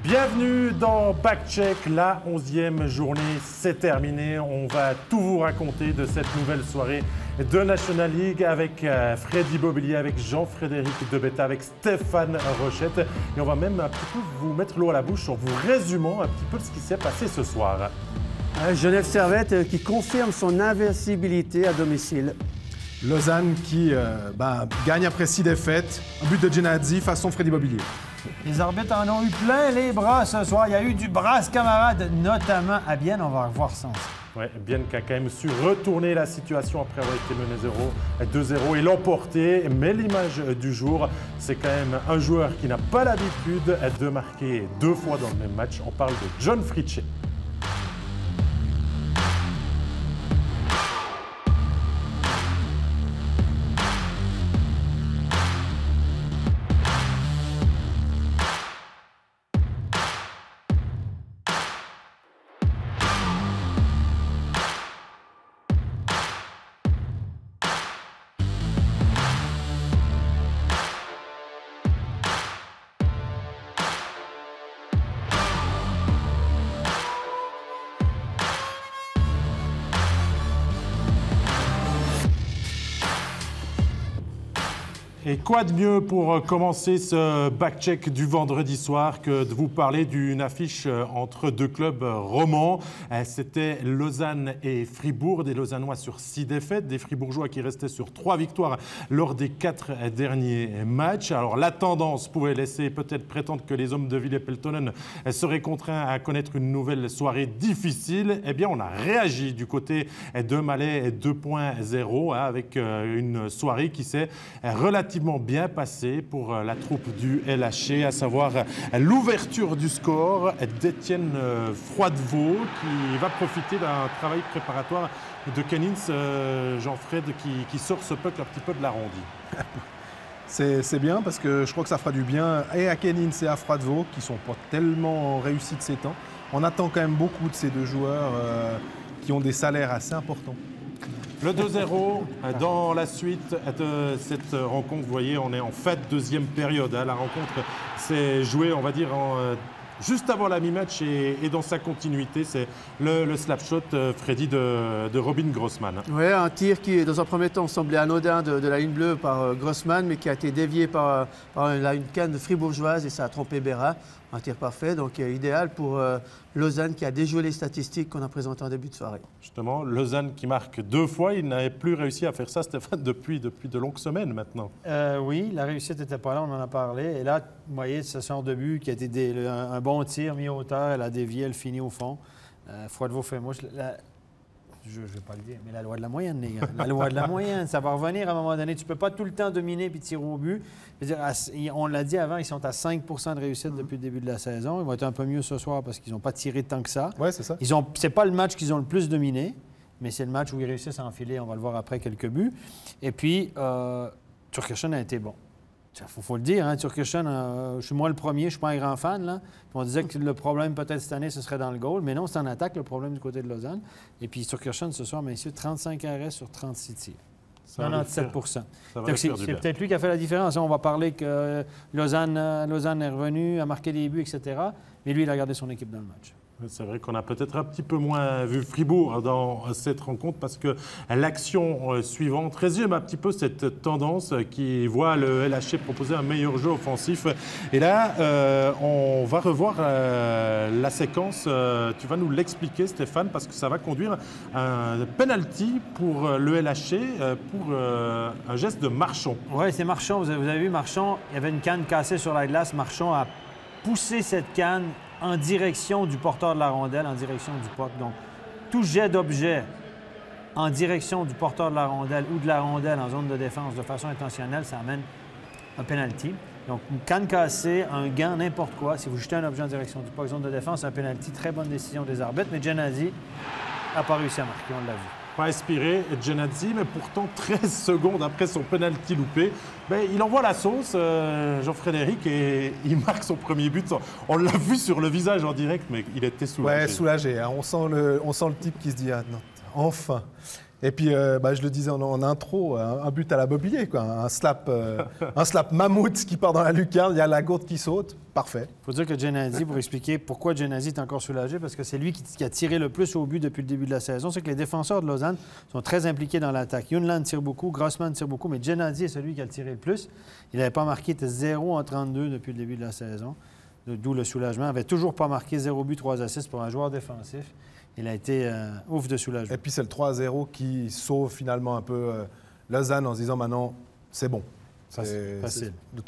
Bienvenue dans Backcheck, la 11e journée, c'est terminé. On va tout vous raconter de cette nouvelle soirée de National League avec Freddy Bobillier, avec Jean-Frédéric Debetta, avec Stéphane Rochette. Et on va même un petit peu vous mettre l'eau à la bouche en vous résumant un petit peu ce qui s'est passé ce soir. Genève Servette qui confirme son invincibilité à domicile. Lausanne qui gagne après 6 défaites. Un but de Genadzi façon Freddy Bobillier. Les arbitres en ont eu plein les bras ce soir. Il y a eu du brasse camarade, notamment à Bienne. On va revoir ça ensemble. Oui, Bienne qui a quand même su retourner la situation après avoir été mené 2-0 et l'emporter. Mais l'image du jour, c'est quand même un joueur qui n'a pas l'habitude de marquer 2 fois dans le même match. On parle de John Fritzsche. Et quoi de mieux pour commencer ce backcheck du vendredi soir que de vous parler d'une affiche entre deux clubs romans. C'était Lausanne et Fribourg, des Lausannois sur 6 défaites, des Fribourgeois qui restaient sur 3 victoires lors des 4 derniers matchs. Alors la tendance pouvait laisser peut-être prétendre que les hommes de Ville-Peltonen seraient contraints à connaître une nouvelle soirée difficile. Eh bien, on a réagi du côté de Malais 2.0 avec une soirée qui s'est relativement bien passé pour la troupe du LHC, à savoir l'ouverture du score d'Étienne Froidevaux qui va profiter d'un travail préparatoire de Kenins, Jean-Fred, qui sort ce puck un petit peu de l'arrondi. C'est bien parce que je crois que ça fera du bien et à Kenins et à Froidevaux qui ne sont pas tellement réussis de ces temps. On attend quand même beaucoup de ces deux joueurs qui ont des salaires assez importants. Le 2-0 dans la suite de cette rencontre. Vous voyez, on est en fin de deuxième période. La rencontre s'est jouée, on va dire, juste avant la mi-match et dans sa continuité. C'est le slap shot, Freddy, de Robin Grossman. Oui, un tir qui, dans un premier temps, semblait anodin de la ligne bleue par Grossman, mais qui a été dévié par une canne fribourgeoise et ça a trompé Béra. Un tir parfait, donc idéal pour Lausanne qui a déjoué les statistiques qu'on a présentées en début de soirée. Justement, Lausanne qui marque 2 fois, il n'avait plus réussi à faire ça, Stéphane, depuis de longues semaines maintenant. Oui, la réussite n'était pas là, on en a parlé. Et là, vous voyez, ce sort de but qui a été un bon tir mis au hauteur, elle a dévié, elle finit au fond. Froidevaux fait mouche. Je ne vais pas le dire, mais la loi de la moyenne, les gars. La loi de la moyenne, ça va revenir à un moment donné. Tu ne peux pas tout le temps dominer puis tirer au but. Je veux dire, on l'a dit avant, ils sont à 5 % de réussite depuis le début de la saison. Ils vont être un peu mieux ce soir parce qu'ils n'ont pas tiré tant que ça. Oui, c'est ça. C'est pas le match qu'ils ont le plus dominé, mais c'est le match où ils réussissent à enfiler. On va le voir après quelques buts. Et puis, Türkirchen a été bon. Il faut le dire, hein, Türkirchen, je suis moi le premier, je ne suis pas un grand fan. Là. On disait que le problème peut-être cette année, ce serait dans le goal, mais non, c'est en attaque le problème du côté de Lausanne. Et puis Türkirchen, ce soir, messieurs, 35 arrêts sur 36 tirs. 97 %. C'est peut-être lui qui a fait la différence. On va parler que Lausanne est revenu, a marqué des buts, etc. Mais lui, il a gardé son équipe dans le match. C'est vrai qu'on a peut-être un petit peu moins vu Fribourg dans cette rencontre parce que l'action suivante résume un petit peu cette tendance qui voit le LHC proposer un meilleur jeu offensif. Et là, on va revoir la séquence. Tu vas nous l'expliquer, Stéphane, parce que ça va conduire à un penalty pour le LHC pour un geste de Marchand. Oui, c'est Marchand. Vous avez vu Marchand, il y avait une canne cassée sur la glace. Marchand a poussé cette canne en direction du porteur de la rondelle, en direction du puck. Donc, tout jet d'objet en direction du porteur de la rondelle ou de la rondelle en zone de défense de façon intentionnelle, ça amène un penalty. Donc, une canne cassée, un gant, n'importe quoi. Si vous jetez un objet en direction du puck, zone de défense, un penalty. Très bonne décision des arbitres. Mais Genadzi n'a pas réussi à marquer, on l'a vu. Pas inspiré, Genadzi, mais pourtant 13 secondes après son penalty loupé, il envoie la sauce, Jean-Frédéric, et il marque son premier but. On l'a vu sur le visage en direct, mais il était soulagé. Ouais, soulagé. Hein. On sent le type qui se dit « Ah non, enfin !» Et puis, je le disais en intro, un but à la Mobilier, quoi. Un slap mammouth qui part dans la lucarne, il y a la gourde qui saute, parfait. Il faut dire que Genadzi, pour expliquer pourquoi Genadzi est encore soulagé, parce que c'est lui qui a tiré le plus au but depuis le début de la saison, c'est que les défenseurs de Lausanne sont très impliqués dans l'attaque. Junland tire beaucoup, Grossman tire beaucoup, mais Genadzi est celui qui a tiré le plus. Il n'avait pas marqué, il était 0 en 32 depuis le début de la saison, d'où le soulagement. Il n'avait toujours pas marqué 0 but, 3 assists pour un joueur défensif. Il a été ouf de soulagement. Et puis c'est le 3-0 qui sauve finalement un peu Lausanne en se disant maintenant c'est bon. Facile. Le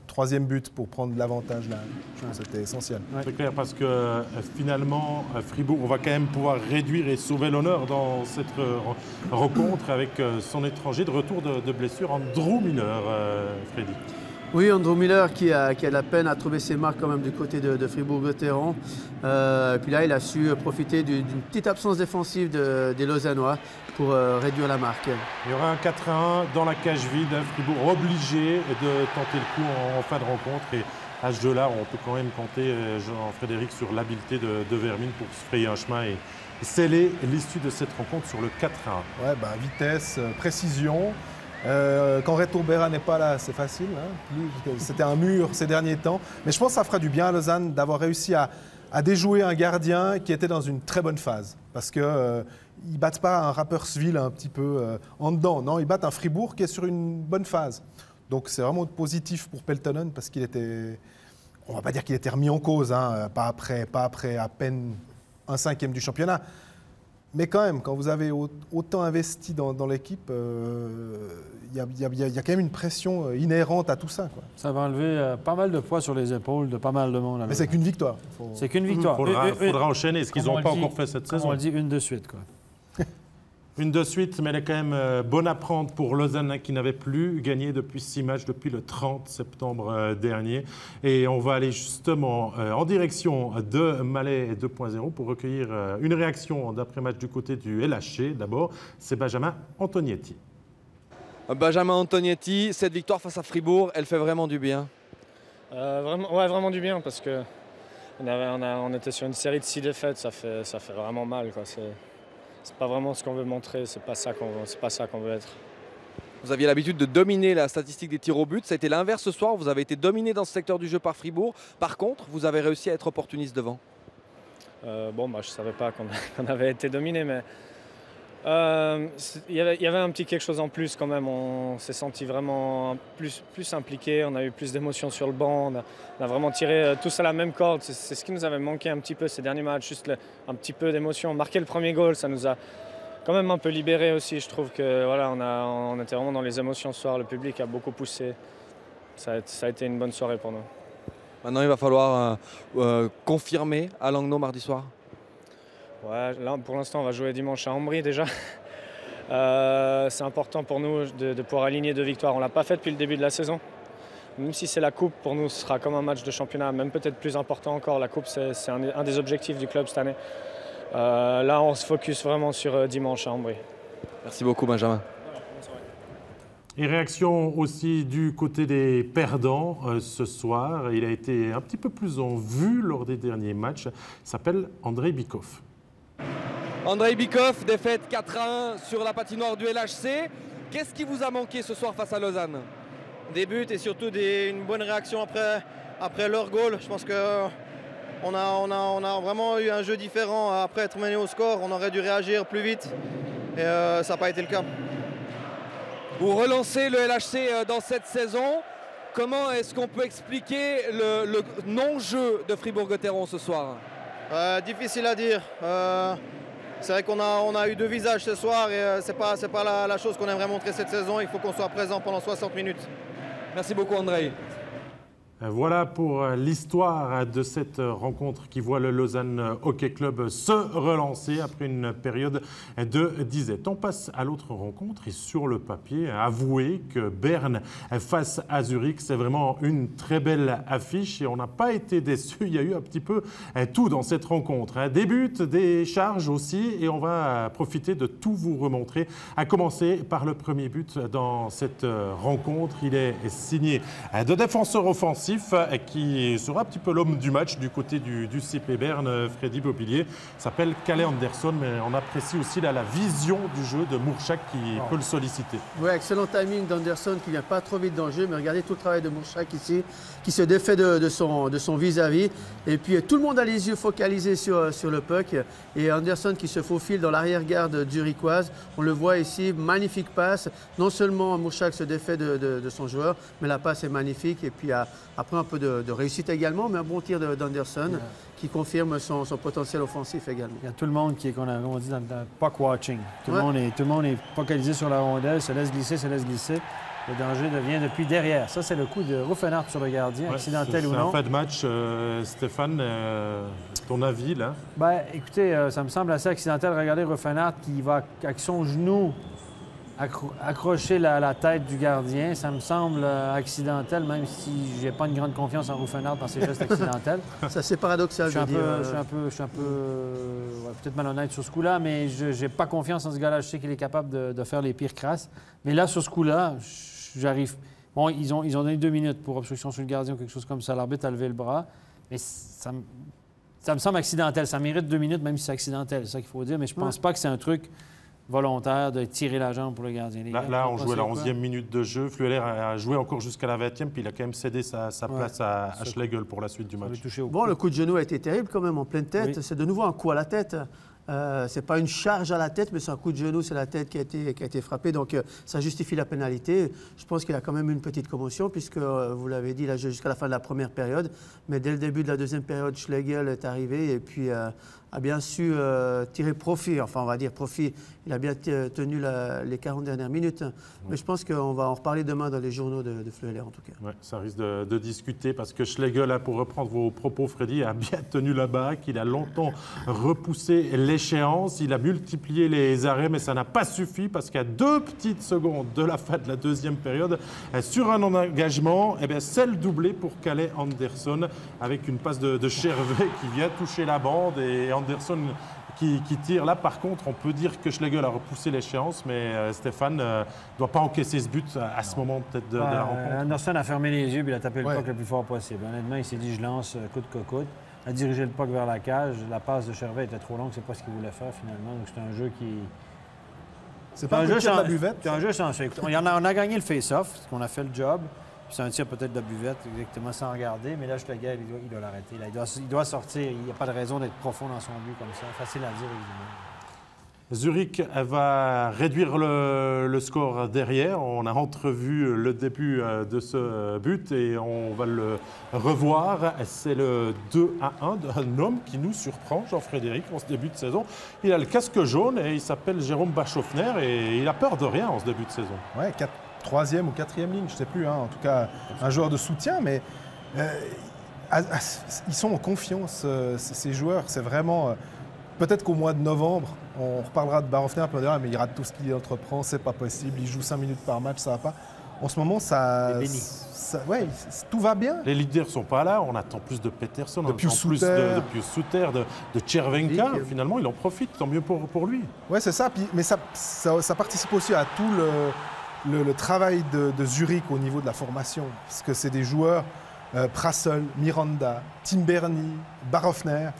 troisième but pour prendre l'avantage là, je pense que c'était essentiel. Ouais. C'est clair parce que finalement Fribourg, on va quand même pouvoir réduire et sauver l'honneur dans cette rencontre avec son étranger de retour de blessure, Andrew Miller, Freddy. Oui, Andrew Miller qui a la peine à trouver ses marques quand même du côté de Fribourg-Gotteron. Puis là, il a su profiter d'une petite absence défensive des Lausannois pour réduire la marque. Il y aura un 4-1 dans la cage vide. Fribourg obligé de tenter le coup en fin de rencontre. Et à ce jeu-là, on peut quand même compter, Jean-Frédéric, sur l'habileté de Vermin pour se frayer un chemin et sceller l'issue de cette rencontre sur le 4-1. Ouais, vitesse, précision. Quand Reto Berra n'est pas là, c'est facile. Hein. C'était un mur ces derniers temps. Mais je pense que ça fera du bien à Lausanne d'avoir réussi à déjouer un gardien qui était dans une très bonne phase. Parce qu'ils ne battent pas un Rapperswil un petit peu en dedans. Non, ils battent un Fribourg qui est sur une bonne phase. Donc c'est vraiment positif pour Peltonen parce qu'il était... On ne va pas dire qu'il était remis en cause, hein, pas après à peine un 5e du championnat. Mais quand même, quand vous avez autant investi dans l'équipe, il y a quand même une pression inhérente à tout ça, quoi. Ça va enlever pas mal de poids sur les épaules de pas mal de monde. Mais c'est qu'une victoire. C'est qu'une victoire. Faudra enchaîner, ce qu'ils n'ont pas encore fait cette saison. On le dit une de suite, quoi. Une de suite, mais elle est quand même bonne à prendre pour Lausanne qui n'avait plus gagné depuis 6 matchs depuis le 30 septembre dernier. Et on va aller justement en direction de Malais 2.0 pour recueillir une réaction d'après-match du côté du LHC. D'abord, c'est Benjamin Antonietti. Benjamin Antonietti, cette victoire face à Fribourg, elle fait vraiment du bien. Vraiment du bien parce que on était sur une série de 6 défaites, ça fait vraiment mal, quoi. C'est pas vraiment ce qu'on veut montrer, c'est pas ça qu'on veut être. Vous aviez l'habitude de dominer la statistique des tirs au but, ça a été l'inverse ce soir, vous avez été dominé dans ce secteur du jeu par Fribourg. Par contre, vous avez réussi à être opportuniste devant. Je savais pas qu'on avait été dominé, mais il y avait un petit quelque chose en plus quand même. On s'est senti vraiment plus impliqué, on a eu plus d'émotions sur le banc, on a vraiment tiré tous à la même corde. C'est ce qui nous avait manqué un petit peu ces derniers matchs, juste un petit peu d'émotion. Marquer le premier goal, ça nous a quand même un peu libéré aussi. Je trouve que voilà, on était vraiment dans les émotions ce soir, le public a beaucoup poussé. Ça a été une bonne soirée pour nous. Maintenant, il va falloir confirmer à Langnau mardi soir. Ouais, là, pour l'instant, on va jouer dimanche à Ambry déjà. C'est important pour nous de pouvoir aligner 2 victoires. On ne l'a pas fait depuis le début de la saison. Même si c'est la coupe, pour nous, ce sera comme un match de championnat, même peut-être plus important encore. La coupe, c'est un des objectifs du club cette année. Là, on se focus vraiment sur dimanche à Ambry. Merci beaucoup, Benjamin. Et réaction aussi du côté des perdants ce soir. Il a été un petit peu plus en vue lors des derniers matchs. Il s'appelle Andrei Bikov. Andrei Bikov, défaite 4-1 sur la patinoire du LHC. Qu'est-ce qui vous a manqué ce soir face à Lausanne? Des buts et surtout une bonne réaction après leur goal. Je pense qu'on a vraiment eu un jeu différent. Après être mené au score, on aurait dû réagir plus vite et ça n'a pas été le cas. Vous relancez le LHC dans cette saison. Comment est-ce qu'on peut expliquer le non-jeu de Fribourg-Gotteron ce soir? Difficile à dire. C'est vrai qu'on a eu 2 visages ce soir et c'est pas la chose qu'on aimerait montrer cette saison. Il faut qu'on soit présent pendant 60 minutes. Merci beaucoup, Andrei. Voilà pour l'histoire de cette rencontre qui voit le Lausanne Hockey Club se relancer après une période de disette. On passe à l'autre rencontre et sur le papier, avouez que Berne face à Zurich, c'est vraiment une très belle affiche et on n'a pas été déçus. Il y a eu un petit peu tout dans cette rencontre. Des buts, des charges aussi et on va profiter de tout vous remontrer. À commencer par le premier but dans cette rencontre. Il est signé de défenseur offensif offensif qui sera un petit peu l'homme du match du côté du CP Berne, Freddy Beauvillier. S'appelle Kalle Anderson, mais on apprécie aussi la vision du jeu de Mourchak qui peut le solliciter. Oui, excellent timing d'Anderson qui ne vient pas trop vite dans le jeu, mais regardez tout le travail de Mourchak ici, qui se défait de son vis-à-vis. Et puis tout le monde a les yeux focalisés sur le puck. Et Anderson qui se faufile dans l'arrière-garde zurichoise. On le voit ici, magnifique passe. Non seulement Mourchak se défait de son joueur, mais la passe est magnifique. Et puis après un peu de réussite également, mais un bon tir d'Anderson qui confirme son potentiel offensif également. Il y a tout le monde qui est, comme on dit, dans le puck watching. Tout le monde est focalisé sur la rondelle, se laisse glisser. Le danger vient depuis derrière. Ça, c'est le coup de Ruffenhardt sur le gardien, accidentel ou non. C'est un fait de match, Stéphane. Ton avis, là? Ben, écoutez, ça me semble assez accidentel. Regardez Ruffenhardt qui va, avec son genou, accrocher la tête du gardien. Ça me semble accidentel, même si je n'ai pas une grande confiance en Ruffenhardt dans ses gestes accidentels. Ça, c'est paradoxal, je suis un peu peut-être malhonnête sur ce coup-là, mais je n'ai pas confiance en ce gars-là. Je sais qu'il est capable de faire les pires crasses. Mais là, sur ce coup-là, j'arrive... Bon, ils ont donné 2 minutes pour obstruction sur le gardien ou quelque chose comme ça. L'arbitre a levé le bras. Mais ça me semble accidentel. Ça mérite 2 minutes, même si c'est accidentel. C'est ça qu'il faut dire. Mais je ne pense pas que c'est un truc volontaire de tirer la jambe pour le gardien. Là, on jouait la 11e minute de jeu. Flueller a joué encore jusqu'à la 20e, puis il a quand même cédé sa place à Schlegel pour la suite du match. Bon, le coup de genou a été terrible quand même, en pleine tête. Oui. C'est de nouveau un coup à la tête. C'est pas une charge à la tête, mais c'est un coup de genou, c'est la tête qui a été frappée. Donc, ça justifie la pénalité. Je pense qu'il a quand même une petite commotion, puisque, vous l'avez dit, il a joué jusqu'à la fin de la première période. Mais dès le début de la deuxième période, Schlegel est arrivé et puis a bien su tirer profit. Enfin, on va dire profit. Il a bien tenu les 40 dernières minutes. Mais je pense qu'on va en reparler demain dans les journaux de Fleuler, en tout cas. Ouais, ça risque de discuter parce que Schlegel, pour reprendre vos propos, Freddy, a bien tenu la baraque. Il a longtemps repoussé l'échéance. Il a multiplié les arrêts, mais ça n'a pas suffi parce qu'à 2 petites secondes de la fin de la deuxième période, sur un engagement, c'est le doublé pour Kalle Anderson avec une passe de Chervet qui vient toucher la bande et Anderson qui tire. Là, par contre, on peut dire que Schlegel a repoussé l'échéance, mais Stéphane ne doit pas encaisser ce but à ce moment peut-être de la rencontre. Anderson a fermé les yeux et il a tapé le puck le plus fort possible. Honnêtement, il s'est dit « je lance coûte que coûte ». A dirigé le puck vers la cage. La passe de Chervet était trop longue, c'est pas ce qu'il voulait faire finalement. Donc c'est un jeu qui... C'est pas un jeu sans la buvette. C'est un jeu sans... On a gagné le face-off, parce qu'on a fait le job. C'est un tir peut-être de buvette, exactement sans regarder, mais là, Schlegel, il doit l'arrêter. Il doit sortir. Il n'y a pas de raison d'être profond dans son but comme ça. Facile à dire, évidemment. Zurich va réduire le score derrière. On a entrevu le début de ce but et on va le revoir. C'est le 2-1 d'un homme qui nous surprend, Jean-Frédéric, en ce début de saison. Il a le casque jaune et il s'appelle Jérôme Bachhoffner et il a peur de rien en ce début de saison. Ouais, 3e ou 4e ligne, je ne sais plus. En tout cas, un joueur de soutien, mais ils sont en confiance, ces joueurs. C'est vraiment... Peut-être qu'au mois de novembre, on reparlera de Bachhoffner, puis on dira, mais il rate tout ce qu'il entreprend, c'est pas possible, il joue 5 minutes par match, ça va pas. En ce moment, tout va bien. Les leaders ne sont pas là, on attend plus de Peterson, de Pius plus de Suter, de Chervenka. Finalement, il en profite, tant mieux pour lui. Oui, c'est ça, mais ça participe aussi à tout le travail de Zurich au niveau de la formation, parce que c'est des joueurs, Prassel, Miranda, Tim Berni, Bachhoffner.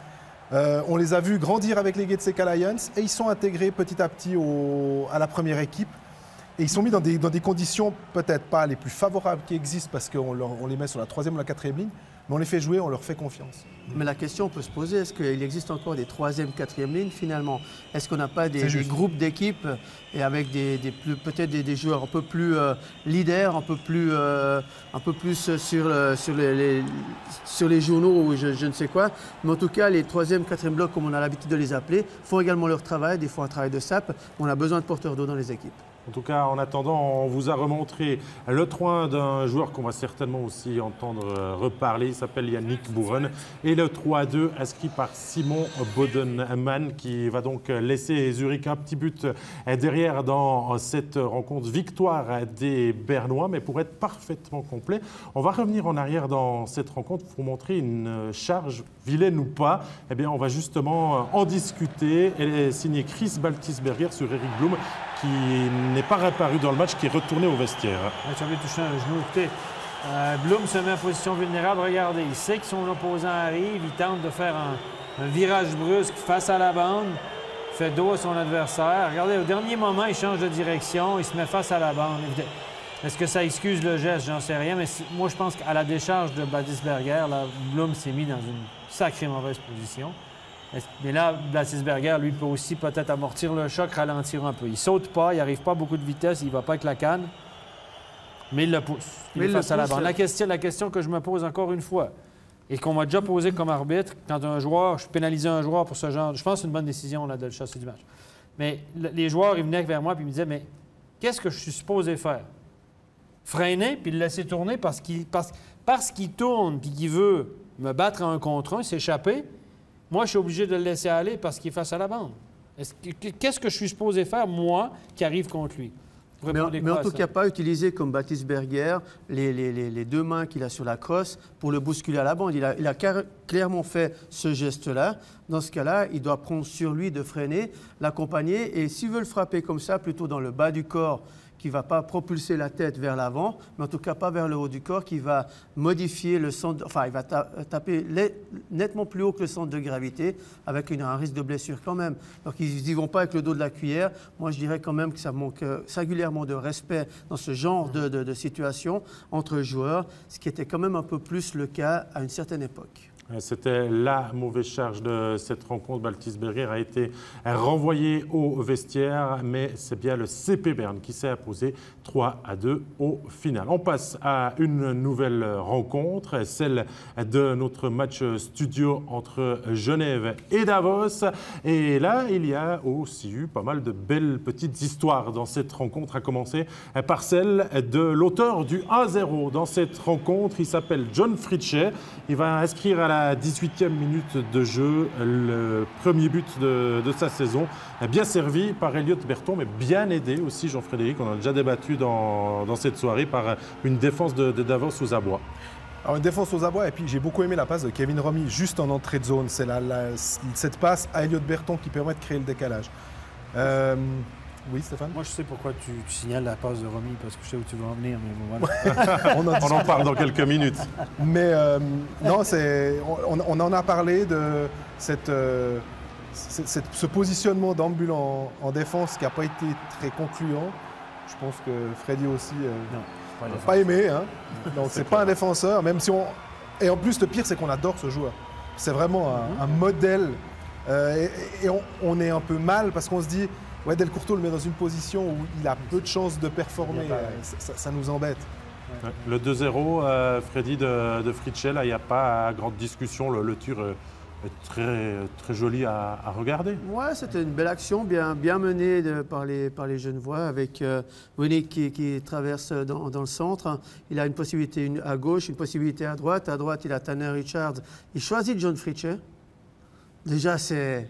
On les a vus grandir avec les Getseka Lions et ils sont intégrés petit à petit à la première équipe. Et ils sont mis dans des conditions peut-être pas les plus favorables qui existent parce qu'on les met sur la 3e ou la 4e ligne, mais on les fait jouer, on leur fait confiance. Mais la question peut se poser, est-ce qu'il existe encore des 3e, 4e lignes finalement? Est-ce qu'on n'a pas des groupes d'équipes et avec peut-être des joueurs un peu plus leaders, un peu plus sur les journaux ou je ne sais quoi. Mais en tout cas, les 3e, 4e blocs, comme on a l'habitude de les appeler, font également leur travail, des fois un travail de sape. On a besoin de porteurs d'eau dans les équipes. En tout cas, en attendant, on vous a remontré le 3-1 d'un joueur qu'on va certainement aussi entendre reparler. Il s'appelle Yannick Bouren. Et le 3-2 inscrit par Simon Bodenman qui va donc laisser Zurich un petit but derrière dans cette rencontre. Victoire des Bernois, mais pour être parfaitement complet, on va revenir en arrière dans cette rencontre pour montrer une charge, vilaine ou pas. Eh bien, on va justement en discuter. Elle est signée Chris Baltisberger sur Eric Blum, qui n'est pas réapparu dans le match, qui est retourné au vestiaire. Tu avais touché un genou. Écoutez, Blum se met en position vulnérable. Regardez, il sait que son opposant arrive. Il tente de faire un virage brusque face à la bande. Il fait dos à son adversaire. Regardez, au dernier moment, il change de direction. Il se met face à la bande. Est-ce que ça excuse le geste? J'en sais rien. Mais moi, je pense qu'à la décharge de Blattisberger, là, Blum s'est mis dans une sacrée mauvaise position. Mais là, Blattisberger, lui, peut aussi peut-être amortir le choc, ralentir un peu. Il saute pas, il n'arrive pas à beaucoup de vitesse, il ne va pas avec la canne. Mais il le pousse. Il est face à la bande. La question que je me pose encore une fois, et qu'on m'a déjà posée comme arbitre, quand je pénalisais un joueur pour ce genre, je pense que c'est une bonne décision là, de le chasser du match. Mais les joueurs, ils venaient vers moi et ils me disaient, mais qu'est-ce que je suis supposé faire? Freiner puis le laisser tourner parce qu'il tourne puis qu'il veut me battre à un contre un, s'échapper. Moi, je suis obligé de le laisser aller parce qu'il est face à la bande. Qu'est-ce que je suis supposé faire, moi, qui arrive contre lui? Mais en tout cas, pas utiliser comme Blattisberger les deux mains qu'il a sur la crosse pour le bousculer à la bande. Il a clairement fait ce geste-là. Dans ce cas-là, il doit prendre sur lui de freiner, l'accompagner. Et s'il veut le frapper comme ça, plutôt dans le bas du corps, qui ne va pas propulser la tête vers l'avant, mais en tout cas pas vers le haut du corps, qui va modifier le centre, enfin il va taper nettement plus haut que le centre de gravité, avec un risque de blessure quand même. Donc ils n'y vont pas avec le dos de la cuillère. Moi je dirais quand même que ça manque singulièrement de respect dans ce genre de situation entre joueurs, ce qui était quand même un peu plus le cas à une certaine époque. C'était la mauvaise charge de cette rencontre. Blattisberger a été renvoyé au vestiaire, mais c'est bien le CP Berne qui s'est imposé 3-2 au final. On passe à une nouvelle rencontre, celle de notre match studio entre Genève et Davos. Et là, il y a aussi eu pas mal de belles petites histoires dans cette rencontre, à commencer par celle de l'auteur du 1-0 dans cette rencontre. Il s'appelle John Fritzsche. Il va inscrire à la 18e minute de jeu, le premier but de sa saison, bien servi par Elliot Berton, mais bien aidé aussi, Jean-Frédéric, on a déjà débattu dans cette soirée, par une défense de Davos aux abois. Alors une défense aux abois, et puis j'ai beaucoup aimé la passe de Kevin Romy juste en entrée de zone. C'est cette passe à Elliot Berton qui permet de créer le décalage. Oui, Stéphane? Moi, je sais pourquoi tu signales la passe de Romy, parce que je sais où tu veux en venir, mais bon, voilà. On en parle dans quelques minutes. Mais non, on en a parlé de ce positionnement d'Ambul en défense qui n'a pas été très concluant. Je pense que Freddy aussi n'a pas aimé. Hein. Donc, c'est pas un défenseur, même si on... Et en plus, le pire, c'est qu'on adore ce joueur. C'est vraiment un modèle. Et on est un peu mal parce qu'on se dit... Ouais, Del Curto le met dans une position où il a peu de chances de performer. Ça nous embête. Ouais. Le 2-0, Freddy de Fritzsche, là, il n'y a pas grande discussion. Le tir est très, très joli à regarder. Ouais, c'était une belle action, bien menée par les Genevois, avec Winnick qui traverse dans le centre. Il a une possibilité à gauche, une possibilité à droite. À droite, il a Tanner Richards. Il choisit John Fritzsche. Déjà, c'est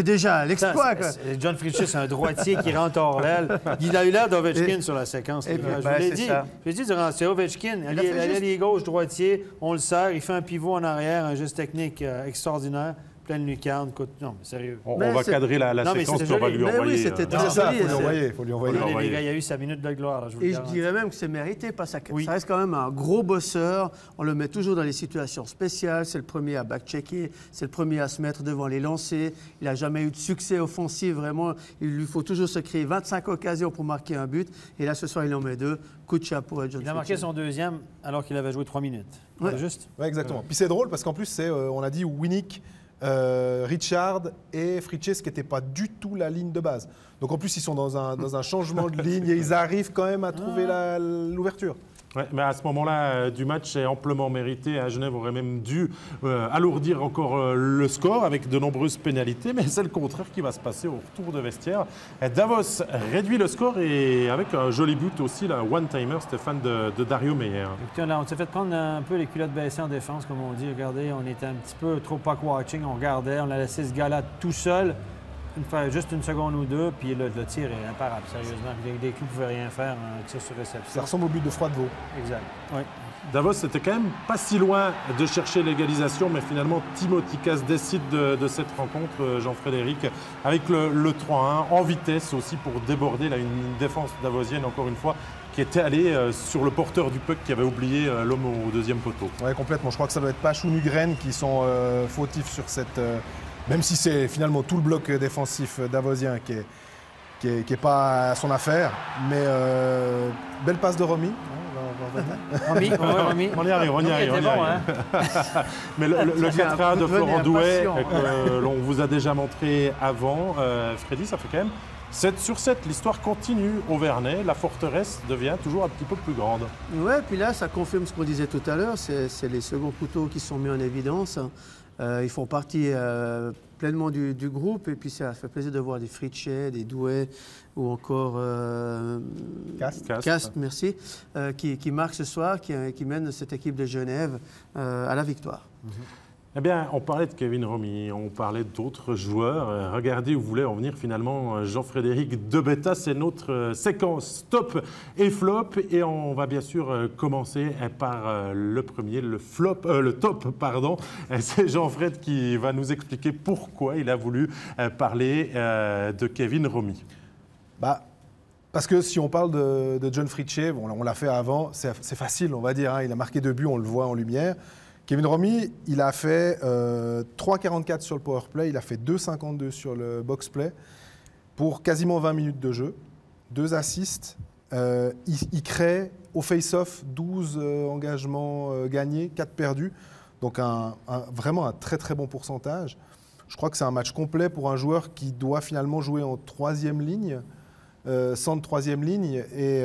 déjà l'exploit. John Fritzsche, c'est un droitier qui rentre hors l'aile. Il a eu l'air d'Ovechkin sur la séquence. Je vous l'ai dit. Je l'ai dit durant, c'est Ovechkin. Allié gauche, droitier, on le sert, il fait un pivot en arrière, un geste technique extraordinaire. Pleine lucarne, non, mais sérieux. On va cadrer la séquence, puis on va lui envoyer. Oui, c'était très joli. Il faut lui envoyer. Les gars, il y a eu sa minute de gloire. Là, et je dirais même que c'est mérité, parce que ça reste quand même un gros bosseur. On le met toujours dans les situations spéciales. C'est le premier à back-checker, c'est le premier à se mettre devant les lancers. Il n'a jamais eu de succès offensif, vraiment. Il lui faut toujours se créer 25 occasions pour marquer un but. Et là, ce soir, il en met 2. Coup de chapeau à John Fritzsche. Il a marqué son deuxième alors qu'il avait joué 3 minutes. Ouais. C'est juste? Oui, exactement. Puis c'est drôle parce qu'en plus, c'est, on a dit Winnick, Richard et Fritzsche, ce qui n'était pas du tout la ligne de base. Donc en plus, ils sont dans un changement de ligne et ils arrivent quand même à trouver l'ouverture. Ouais, mais à ce moment-là du match, c'est amplement mérité. À Genève aurait même dû alourdir encore le score avec de nombreuses pénalités, mais c'est le contraire qui va se passer au retour de vestiaire. Davos réduit le score et avec un joli but aussi, la one-timer, Stéphane, de Dario Meyer. Écoutez, on s'est fait prendre un peu les culottes baissées en défense, comme on dit. Regardez, on était un petit peu trop puck-watching, on regardait, on a laissé ce gars-là tout seul. Juste une seconde ou deux, puis le tir est imparable, sérieusement. Des coups ne pouvaient rien faire, un tir sur réception. Ça ressemble au but de Froidevaux. Exact. Oui. Davos était quand même pas si loin de chercher l'égalisation, mais finalement Timothy Cass décide de cette rencontre, Jean-Frédéric, avec le 3-1, en vitesse aussi pour déborder là, une défense davosienne, encore une fois, qui était allé sur le porteur du puck qui avait oublié l'homme au deuxième poteau. Oui, complètement. Je crois que ça doit être Pach ou Nugren qui sont fautifs sur cette... même si c'est finalement tout le bloc défensif davosien qui est pas à son affaire. Mais belle passe de Romy. Romy. On y arrive. Mais le 4A de Florent Douai, l'on vous a déjà montré avant, Freddy, ça fait quand même 7 sur 7. L'histoire continue au Vernet. La forteresse devient toujours un petit peu plus grande. Ouais, puis là, ça confirme ce qu'on disait tout à l'heure. C'est les seconds couteaux qui sont mis en évidence. Ils font partie pleinement du groupe. Et puis, ça fait plaisir de voir des Fritchet, des Douai ou encore Cast, merci, qui marquent ce soir, qui mènent cette équipe de Genève à la victoire. Eh bien, on parlait de Kevin Romy, on parlait d'autres joueurs. Regardez où voulait en venir finalement Jean-Frédéric Debetta. C'est notre séquence top et flop. Et on va bien sûr commencer par le premier, le top, pardon. C'est Jean-Fred qui va nous expliquer pourquoi il a voulu parler de Kevin Romy. Parce que si on parle de John Fritchet, bon, on l'a fait avant, c'est facile, on va dire. Hein. Il a marqué 2 buts, on le voit en lumière. Kevin Romy, il a fait 3,44 sur le powerplay, il a fait 2,52 sur le box-play pour quasiment 20 minutes de jeu, 2 assists. Il crée au face-off 12 engagements gagnés, 4 perdus. Donc vraiment un très très bon pourcentage. Je crois que c'est un match complet pour un joueur qui doit finalement jouer en 3e ligne, centre 3e ligne. Et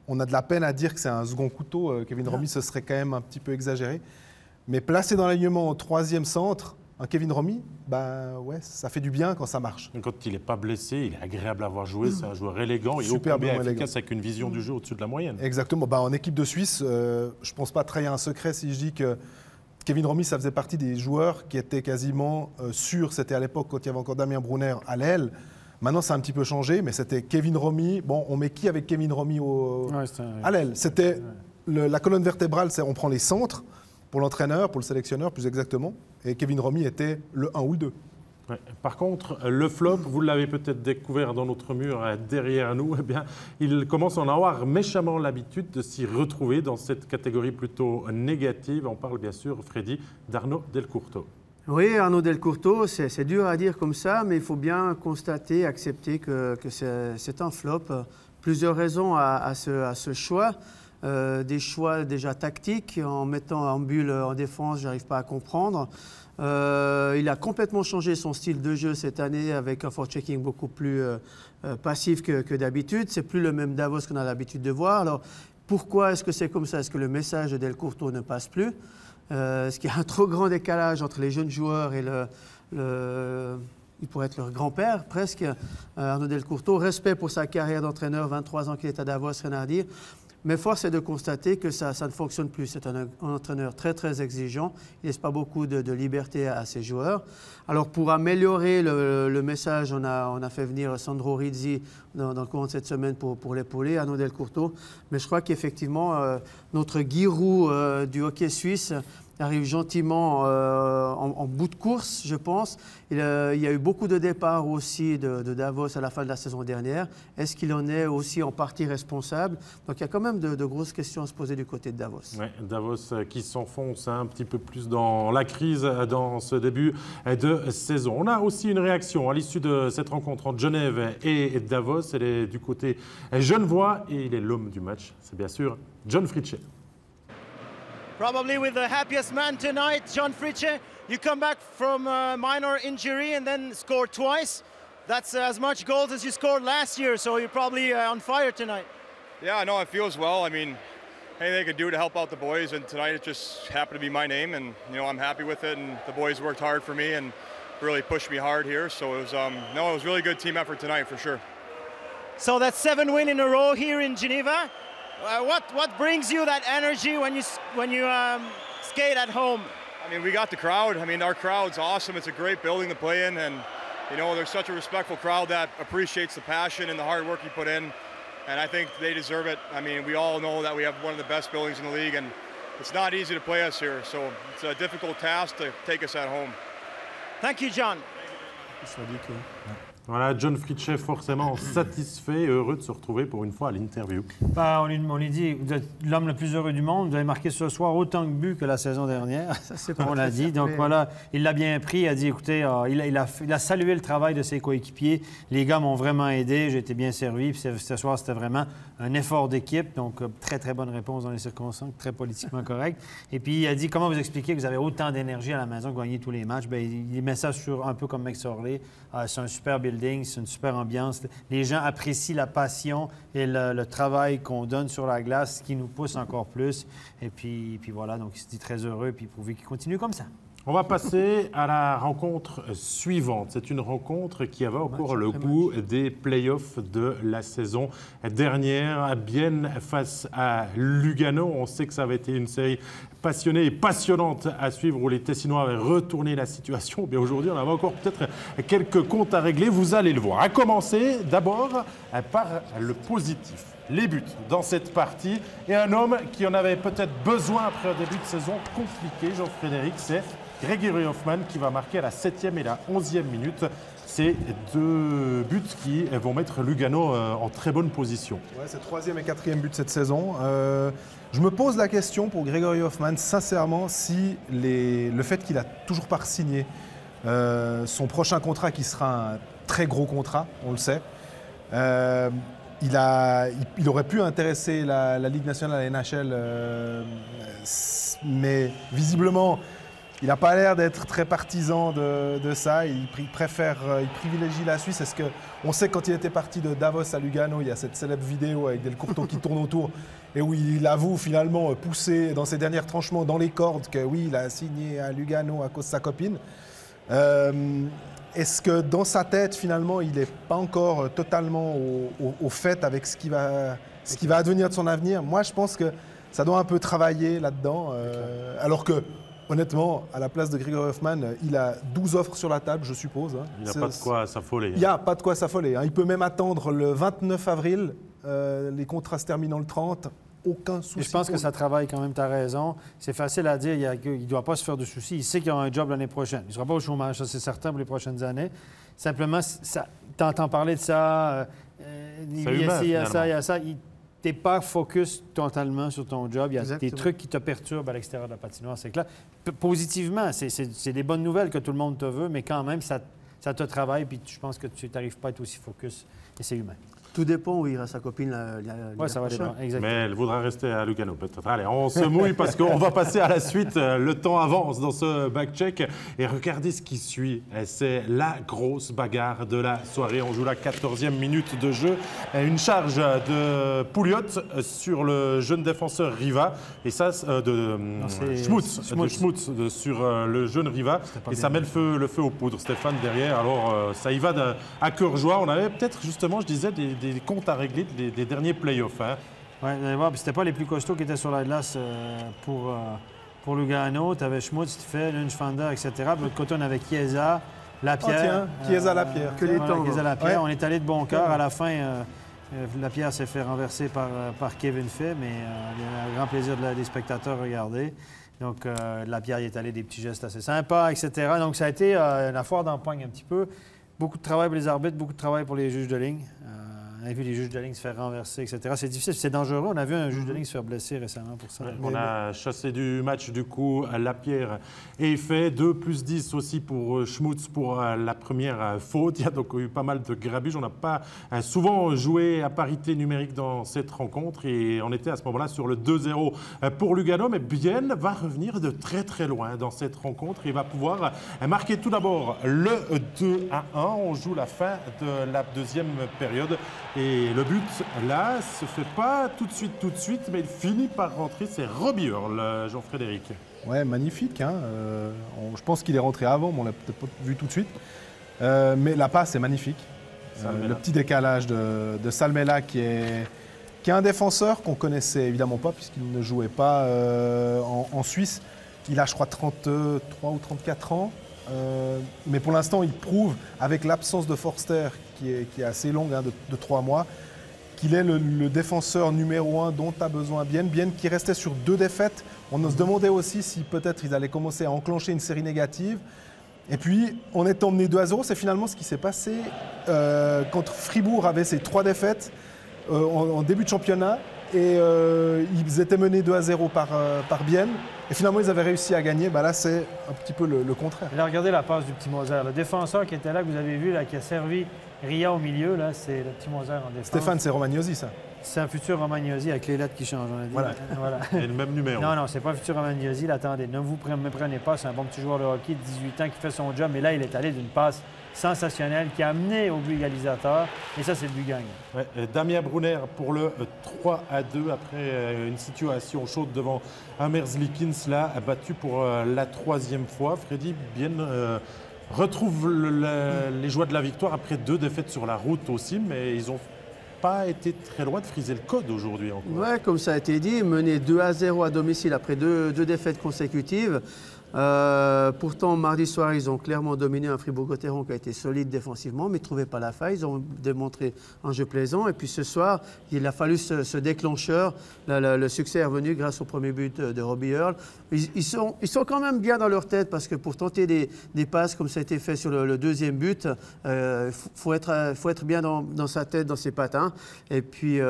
on a de la peine à dire que c'est un second couteau. Kevin Romy, ce serait quand même un petit peu exagéré. Mais placé dans l'alignement au 3e centre, un Kevin Romy, ouais, ça fait du bien quand ça marche. Quand il n'est pas blessé, il est agréable à voir jouer. C'est un joueur élégant et super bien efficace élégant, avec une vision du jeu au-dessus de la moyenne. Exactement. En équipe de Suisse, je ne pense pas trahir un secret si je dis que Kevin Romy, ça faisait partie des joueurs qui étaient quasiment sûrs. C'était à l'époque quand il y avait encore Damien Brunner à l'aile. Maintenant, ça a un petit peu changé, mais c'était Kevin Romy. Bon, on met qui avec Kevin Romy à l'aile? C'était la colonne vertébrale, on prend les centres pour l'entraîneur, pour le sélectionneur plus exactement. Et Kevin Romy était le 1 ou le 2. Ouais. Par contre, le flop, vous l'avez peut-être découvert dans notre mur derrière nous, eh bien, il commence à en avoir méchamment l'habitude de s'y retrouver dans cette catégorie plutôt négative. On parle bien sûr, Freddy, d'Arnaud Delcourteau. Oui, Arnaud Delcourteau, c'est dur à dire comme ça, mais il faut bien constater, accepter que c'est un flop. Plusieurs raisons à ce choix. Des choix déjà tactiques, en mettant en bulle en défense, je n'arrive pas à comprendre. Il a complètement changé son style de jeu cette année avec un forechecking beaucoup plus passif que d'habitude. C'est plus le même Davos qu'on a l'habitude de voir. Alors, pourquoi est-ce que c'est comme ça? Est-ce que le message de Delcourteau ne passe plus? Est-ce qu'il y a un trop grand décalage entre les jeunes joueurs et il pourrait être leur grand-père, presque, Arnaud Delcourteau? Respect pour sa carrière d'entraîneur, 23 ans qu'il est à Davos, rien à dire. Mais force est de constater que ça ne fonctionne plus. C'est un entraîneur très, très exigeant. Il ne laisse pas beaucoup de liberté à ses joueurs. Alors, pour améliorer le message, on a fait venir Sandro Rizzi dans le courant de cette semaine pour l'épauler, Arnaud Delcourteau. Mais je crois qu'effectivement, notre Giroud du hockey suisse arrive gentiment en bout de course, je pense. Il y a eu beaucoup de départs aussi de Davos à la fin de la saison dernière. Est-ce qu'il en est aussi en partie responsable? Donc il y a quand même de grosses questions à se poser du côté de Davos. Oui, Davos qui s'enfonce un petit peu plus dans la crise dans ce début de saison. On a aussi une réaction à l'issue de cette rencontre entre Genève et Davos. Elle est du côté genevois et il est l'homme du match. C'est bien sûr John Fritchet. Probably with the happiest man tonight, John Fritchet. You come back from a minor injury and then score twice. That's as much goals as you scored last year, so you're probably on fire tonight. Yeah, I know it feels well. I mean, anything they could do to help out the boys, and tonight it just happened to be my name, and I'm happy with it. And the boys worked hard for me and really pushed me hard here. So it was it was really good team effort tonight for sure. So that's 7 wins in a row here in Geneva. What brings you that energy when you skate at home? I mean, we got the crowd. I mean, our crowd's awesome. It's a great building to play in, and there's such a respectful crowd that appreciates the passion and the hard work you put in, and I think they deserve it. I mean, we all know that we have one of the best buildings in the league, and it's not easy to play us here, so it's a difficult task to take us at home. Thank you, John. Voilà, John Fritzsche forcément satisfait et heureux de se retrouver pour une fois à l'interview. Ben, on lui dit, vous êtes l'homme le plus heureux du monde, vous avez marqué ce soir autant de buts que la saison dernière. Ça, c'est On l'a dit. Donc voilà, il l'a bien pris. Il a dit, écoutez, il a salué le travail de ses coéquipiers. Les gars m'ont vraiment aidé, j'ai été bien servi. Puis ce soir, c'était vraiment un effort d'équipe. Donc très, très bonne réponse dans les circonstances, très politiquement correct. Et puis il a dit, comment vous expliquez que vous avez autant d'énergie à la maison, que vous gagnez tous les matchs? Bien, il met ça sur un peu comme Max Orley. C'est un super building, c'est une super ambiance. Les gens apprécient la passion et le travail qu'on donne sur la glace, ce qui nous pousse encore plus. Et puis voilà, donc il se dit très heureux, puis pourvu qu'il continue comme ça. On va passer à la rencontre suivante. C'est une rencontre qui avait encore le goût des playoffs de la saison dernière. Bienne face à Lugano. On sait que ça avait été une série passionnée et passionnante à suivre où les Tessinois avaient retourné la situation. Mais aujourd'hui, on avait encore peut-être quelques comptes à régler. Vous allez le voir. À commencer d'abord par le positif. Les buts dans cette partie. Et un homme qui en avait peut-être besoin après un début de saison compliqué, Jean-Frédéric, c'est Grégory Hoffman qui va marquer à la 7e et la 11e minute. C'est 2 buts qui vont mettre Lugano en très bonne position. Ouais, c'est le 3e et 4e but de cette saison. Je me pose la question pour Grégory Hoffman, sincèrement, si le fait qu'il a toujours pas signé son prochain contrat, qui sera un très gros contrat, on le sait, il aurait pu intéresser la Ligue nationale, la NHL, mais visiblement, il n'a pas l'air d'être très partisan de ça. Il privilégie la Suisse. On sait que quand il était parti de Davos à Lugano, il y a cette célèbre vidéo avec Del Courton qui tourne autour et où il avoue finalement pousser dans ses derniers tranchements dans les cordes que oui, il a signé à Lugano à cause de sa copine. Est-ce que dans sa tête, finalement, il n'est pas encore totalement au fait avec ce qui va advenir de son avenir? Moi, je pense que ça doit un peu travailler là-dedans. Alors que, honnêtement, à la place de Grégory Hoffman, il a 12 offres sur la table, je suppose. Il n'a pas de quoi s'affoler. Il n'y a pas de quoi s'affoler. Il peut même attendre le 29 avril. Les contrats se terminent le 30. Aucun souci. Et je pense que ça travaille quand même, tu as raison. C'est facile à dire, il ne doit pas se faire de soucis. Il sait qu'il aura un job l'année prochaine. Il ne sera pas au chômage, ça c'est certain pour les prochaines années. Simplement, tu entends parler de ça, il y a ça. Tu n'es pas focus totalement sur ton job. Il y a des trucs qui te perturbent à l'extérieur de la patinoire, c'est clair. Positivement, c'est des bonnes nouvelles que tout le monde te veut, mais quand même, ça te travaille, puis je pense que tu n'arrives pas à être aussi focus, et c'est humain. Tout dépend où ira sa copine. Oui, ça va dépendre. Exactement. Mais elle voudra rester à Lugano, peut-être. Allez, on se mouille parce qu'on va passer à la suite. Le temps avance dans ce back-check. Et regardez ce qui suit. C'est la grosse bagarre de la soirée. On joue la 14e minute de jeu. Une charge de Pouliot sur le jeune défenseur Riva. Et ça, Schmutz sur le jeune Riva. Et ça met le feu aux poudres. Stéphane derrière. Alors, ça y va à cœur joie. On avait peut-être, justement, je disais, des comptes à régler des derniers playoffs. Hein. Oui, c'était pas les plus costauds qui étaient sur la glace pour Lugano. Tu avais Schmutz, Tfel, Lunchfander, etc. De l'autre côté, on avait Chiesa, Lapierre. Chiesa, Lapierre. Chiesa, Lapierre. Ouais. On est allé de bon cœur. À la fin, Lapierre s'est fait renverser par Kevin Fay, mais il y a un grand plaisir des spectateurs à regarder. Donc, Lapierre y est allé des petits gestes assez sympas, etc. Donc, ça a été la foire d'empoigne un petit peu. Beaucoup de travail pour les arbitres, beaucoup de travail pour les juges de ligne. On a vu les juges de ligne se faire renverser, etc. C'est difficile, c'est dangereux. On a vu un juge de ligne se faire blesser récemment pour ça. On a chassé du match, du coup, Lapierre et fait 2+10 aussi pour Schmutz pour la première faute. Il y a donc eu pas mal de grabuge. On n'a pas souvent joué à parité numérique dans cette rencontre et on était à ce moment-là sur le 2-0 pour Lugano. Mais Bienne va revenir de très très loin dans cette rencontre et va pouvoir marquer tout d'abord le 2-1. On joue la fin de la deuxième période. Et le but, là, se fait pas tout de suite, mais il finit par rentrer. C'est Robbie Earle, Jean-Frédéric. Ouais, magnifique. Hein. Je pense qu'il est rentré avant, mais on l'a peut-être pas vu tout de suite. Mais la passe est magnifique. Le petit décalage de Salmela, qui est un défenseur qu'on connaissait évidemment pas, puisqu'il ne jouait pas en Suisse. Il a, je crois, 33 ou 34 ans. Mais pour l'instant, il prouve, avec l'absence de Forster, qui est assez longue, hein, de 3 mois, qu'il est le défenseur numéro 1 dont a besoin Bienne. Bienne qui restait sur 2 défaites. On se demandait aussi si peut-être ils allaient commencer à enclencher une série négative. Et puis, on est emmené 2-0. C'est finalement ce qui s'est passé contre Fribourg avait ses 3 défaites en début de championnat. Et ils étaient menés 2-0 par Bienne. Et finalement, ils avaient réussi à gagner. Là, c'est un petit peu le contraire. Et là, regardez la passe du petit Moser. Le défenseur qui était là, que vous avez vu, là, qui a servi Ria au milieu, là, c'est le petit Moser en défense. Stéphane, c'est Romagnosi, ça. C'est un futur Romagnosi avec les lettres qui changent. On a dit. Voilà. Et le même numéro. Non, c'est pas un futur Romagnosi. Là, attendez, ne vous méprenez pas. C'est un bon petit joueur de hockey de 18 ans qui fait son job. Mais là, il est allé d'une passe sensationnelle qui a amené au but égalisateur. Et ça, c'est le but gagnant. Ouais, Damien Brunner pour le 3-2 après une situation chaude devant Merzlikins, là, battu pour la 3e fois. Freddy Bienne retrouve les joies de la victoire après 2 défaites sur la route aussi, mais ils ont pas été très loin de friser le code aujourd'hui encore. Oui, comme ça a été dit, mené 2-0 à domicile après 2 défaites consécutives. Pourtant, mardi soir, ils ont clairement dominé un Fribourg-Gotteron qui a été solide défensivement, mais ne trouvaient pas la faille. Ils ont démontré un jeu plaisant. Et puis ce soir, il a fallu ce déclencheur. Le succès est revenu grâce au premier but de Robbie Earl. Ils sont quand même bien dans leur tête parce que pour tenter des passes comme ça a été fait sur le 2e but, faut être bien dans sa tête, dans ses patins. Et puis,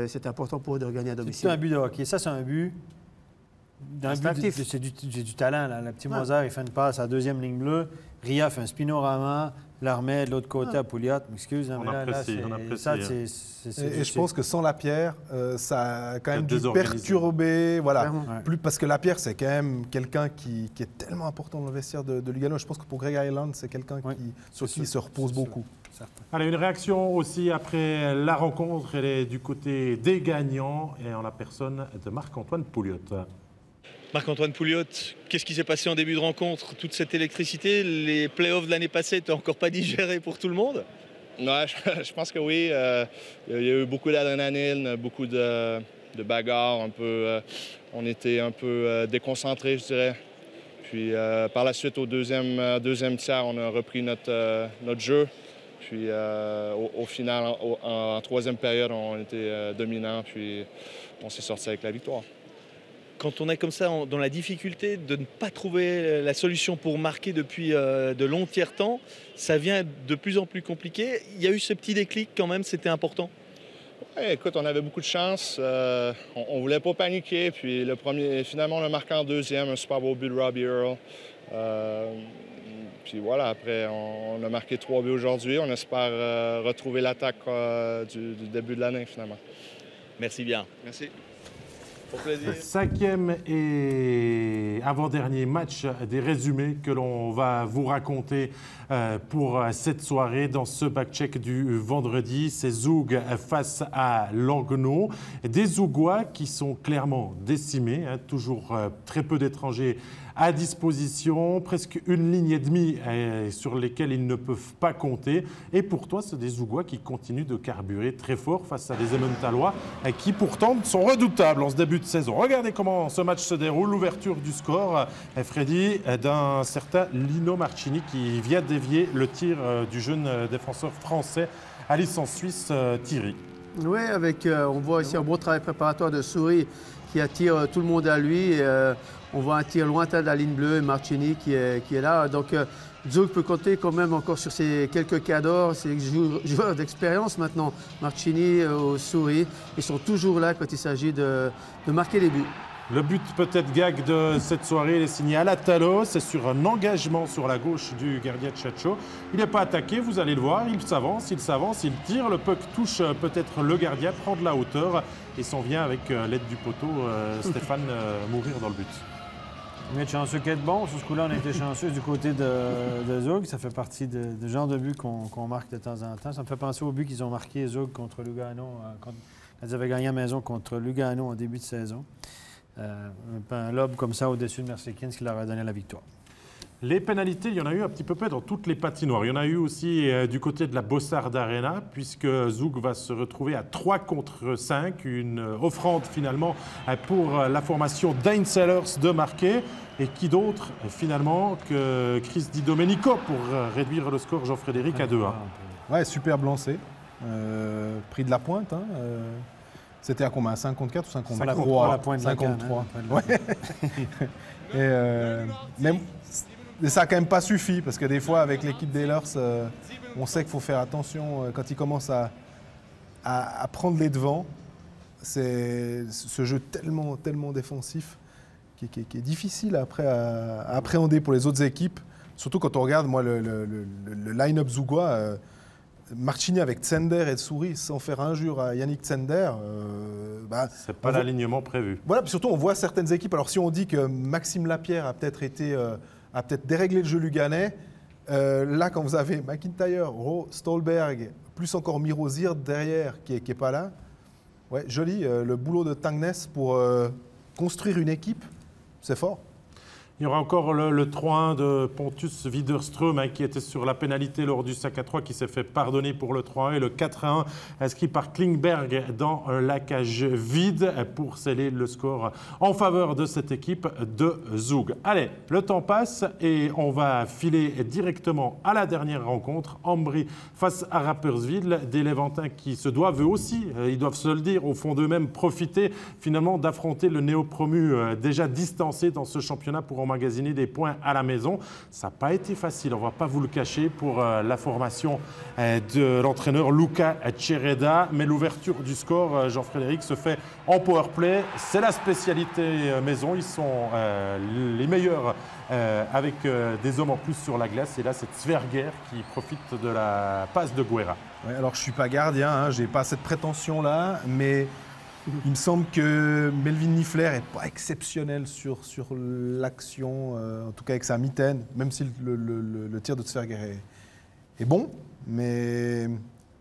c'est important pour eux de gagner à domicile. C'est un but de hockey. Ça, c'est un but. C'est du talent. Là. Le petit Moser, il fait une passe à la 2e ligne bleue. Ria fait un spinorama. L'armée de l'autre côté à Pouliot. M'excuse. On apprécie. Et je pense que sans Lapierre, ça a quand même dû perturber. Voilà. Parce que Lapierre, c'est quand même quelqu'un qui est tellement important dans le vestiaire de Lugano. Je pense que pour Greg Island, c'est quelqu'un qui se repose beaucoup. Allez, une réaction aussi après la rencontre. Elle est du côté des gagnants et en la personne de Marc-Antoine Pouliot. Marc-Antoine Pouliot, qu'est-ce qui s'est passé en début de rencontre? Toute cette électricité, les playoffs de l'année passée n'étaient encore pas digérés pour tout le monde? Ouais, je pense que oui. Il y a eu beaucoup d'adrénaline, beaucoup de bagarres. On était un peu déconcentrés, je dirais. Puis par la suite, au deuxième tiers, on a repris notre jeu. Puis au final, en 3e période, on était dominant. Puis on s'est sorti avec la victoire. Quand on est comme ça dans la difficulté de ne pas trouver la solution pour marquer depuis de longs tiers-temps, ça vient de plus en plus compliqué. Il y a eu ce petit déclic quand même, c'était important. Ouais, écoute, on avait beaucoup de chance. On ne voulait pas paniquer. Puis finalement, on a marqué en 2e, un super beau but de Robbie Earl. Puis voilà, après, on a marqué 3 buts aujourd'hui. On espère retrouver l'attaque du début de l'année, finalement. Merci bien. Merci. 5e et avant-dernier match des résumés que l'on va vous raconter pour cette soirée dans ce back-check du vendredi. C'est Zoug face à Langnau. Des Zougois qui sont clairement décimés, toujours très peu d'étrangers à disposition, presque une ligne et demie sur lesquelles ils ne peuvent pas compter. Et pour toi, c'est des Zougois qui continuent de carburer très fort face à des Emmentalois qui pourtant sont redoutables en ce début de saison. Regardez comment ce match se déroule. L'ouverture du score, Freddy, d'un certain Lino Marchini qui vient dévier le tir du jeune défenseur français à licence suisse Thierry. Oui, on voit ici un beau travail préparatoire de Souris qui attire tout le monde à lui. On voit un tir lointain de la ligne bleue et Marchini qui est là. Donc, Zoug peut compter quand même encore sur ses quelques cadors, ses joueurs d'expérience maintenant. Marchini, Souris, ils sont toujours là quand il s'agit de marquer les buts. Le but peut-être gag de cette soirée, il est signé à la Talo. C'est sur un engagement sur la gauche du gardien Tchatcho. Il n'est pas attaqué, vous allez le voir. Il s'avance, il tire. Le puck touche peut-être le gardien, prend de la hauteur et s'en vient avec l'aide du poteau Stéphane mourir dans le but. On est chanceux qu'être bon. Sur ce coup-là, on a été chanceux du côté de Zoug. Ça fait partie de genre de but qu'on marque de temps en temps. Ça me fait penser au but qu'ils ont marqué Zoug contre Lugano, quand ils avaient gagné à la maison contre Lugano en début de saison. Un lob comme ça au-dessus de Merzlikins qui leur a donné la victoire. Les pénalités, il y en a eu un petit peu près dans toutes les patinoires. Il y en a eu aussi du côté de la Bossard Arena, puisque Zoug va se retrouver à 3 contre 5. Une offrande finalement pour la formation d'Heinz Sellers de marquer. Et qui d'autre finalement que Chris Di Domenico pour réduire le score Jean-Frédéric à 2-1. Ouais, superbe lancé. Prix de la pointe. C'était à combien? 5 contre 4 ou 5 contre 3? 5 contre 3. Ouais. Mais Et ça n'a quand même pas suffi, parce que des fois, avec l'équipe d'Ehlers, on sait qu'il faut faire attention quand ils commencent à prendre les devants. C'est ce jeu tellement défensif qui est difficile après à appréhender pour les autres équipes. Surtout quand on regarde, moi, le line-up zougois, Marchini avec Tsender et Tsuri, sans faire injure à Yannick Tsender. C'est pas l'alignement prévu. Voilà, puis surtout, on voit certaines équipes. Alors, si on dit que Maxime Lapierre a peut-être déréglé le jeu luganais, là, quand vous avez McIntyre, Rowe, Stolberg, plus encore Miro Zird derrière qui est pas là, ouais, joli. Le boulot de Tangnes pour construire une équipe, c'est fort. Il y aura encore le 3-1 de Pontus Widerström qui était sur la pénalité lors du 5-3 qui s'est fait pardonner pour le 3-1 et le 4-1 inscrit par Klingberg dans la cage vide pour sceller le score en faveur de cette équipe de Zug. Allez, le temps passe et on va filer directement à la dernière rencontre. Ambry face à Rapperswil, des Levantins qui se doivent eux aussi, ils doivent se le dire, au fond d'eux-mêmes profiter finalement d'affronter le néo-promu déjà distancé dans ce championnat pour emmagasiner des points à la maison. Ça n'a pas été facile, on ne va pas vous le cacher, pour la formation de l'entraîneur Luca Cereda. Mais l'ouverture du score, Jean-Frédéric, se fait en powerplay. C'est la spécialité maison. Ils sont les meilleurs avec des hommes en plus sur la glace. Et là, c'est Zwerger qui profite de la passe de Guerra. Ouais, alors, je ne suis pas gardien, je n'ai pas cette prétention-là, mais il me semble que Melvin Niffler n'est pas exceptionnel sur l'action, en tout cas avec sa mitaine, même si le tir de Zwerger est bon. Mais